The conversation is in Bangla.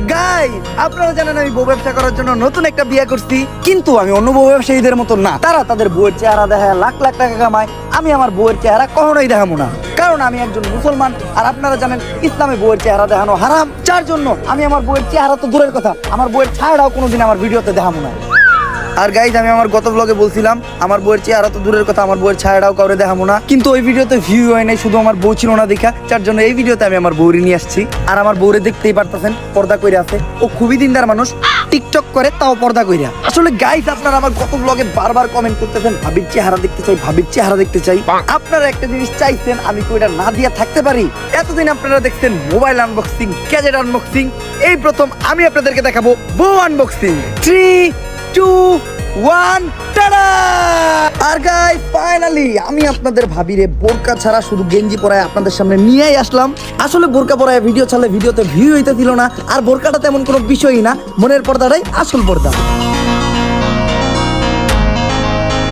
গাইস আপনারা জানেন আমি বউ ব্যবসা করার জন্য নতুন একটা বিয়ে করছি, কিন্তু আমি অন্য বউ ব্যবসায়ীদের মতো না। তারা তাদের বউয়ের চেহারা দেখায় লাখ লাখ টাকা কামায়, আমি আমার বউয়ের চেহারা কখনোই দেখাবো না, কারণ আমি একজন মুসলমান। আর আপনারা জানেন ইসলামে বউয়ের চেহারা দেখানো হারাম, যার জন্য আমি আমার বউয়ের চেহারা তো দূরের কথা, আমার বউয়ের ছায়াটাও কোনোদিন আমার ভিডিওতে দেখাবো না। আর গাইজ আমি আমার গত ব্লগে বলছিলাম আমার বউয়ের চেহারা তো দূরের কথা, আমার বউয়ের ছায়াটাও কাউরে দেখাবো না, কিন্তু ওই ভিডিওতে ভিউ হয় নাই, শুধু আমার বউ ছিল না দেখা, যার জন্য এই ভিডিওতে আমি আমার বউরে নিয়ে আসছি। আর আমার বউরে দেখতেই পারতেছেন পর্দা কইরা আছে, ও খুবই দিনদার মানুষ, টিকটক করে তাও পর্দা কইরা। আসলে গাইজ আপনারা আমার গত ব্লগে বারবার কমেন্ট করতেছেন ভাবির চেহারা দেখতে চাই, ভাবির চেহারা দেখতে চাই। আপনারা একটা জিনিস চাইছেন, আমি কইটা না দিয়া থাকতে পারি? এতদিন আপনারা দেখছেন মোবাইল আনবক্সিং, গ্যাজেট আনবক্সিং, এই প্রথম আমি আপনাদেরকে দেখাবো বউ আনবক্সিং। 3, 2, 1 টাডা! আর গাইস ফাইনালি আমি আপনাদের ভাবিরে বোরকা ছাড়া শুধু গেঞ্জি পরায় আপনাদের সামনে নিয়েই আসলাম। আসলে বোরকা পরায় ভিডিও ছাড়লে ভিডিওতে ভিউ হইতেছিল না, আর বোরকাটা তেমন কোনো বিষয়ই না, মনের পর্দাটাই আসল পর্দা।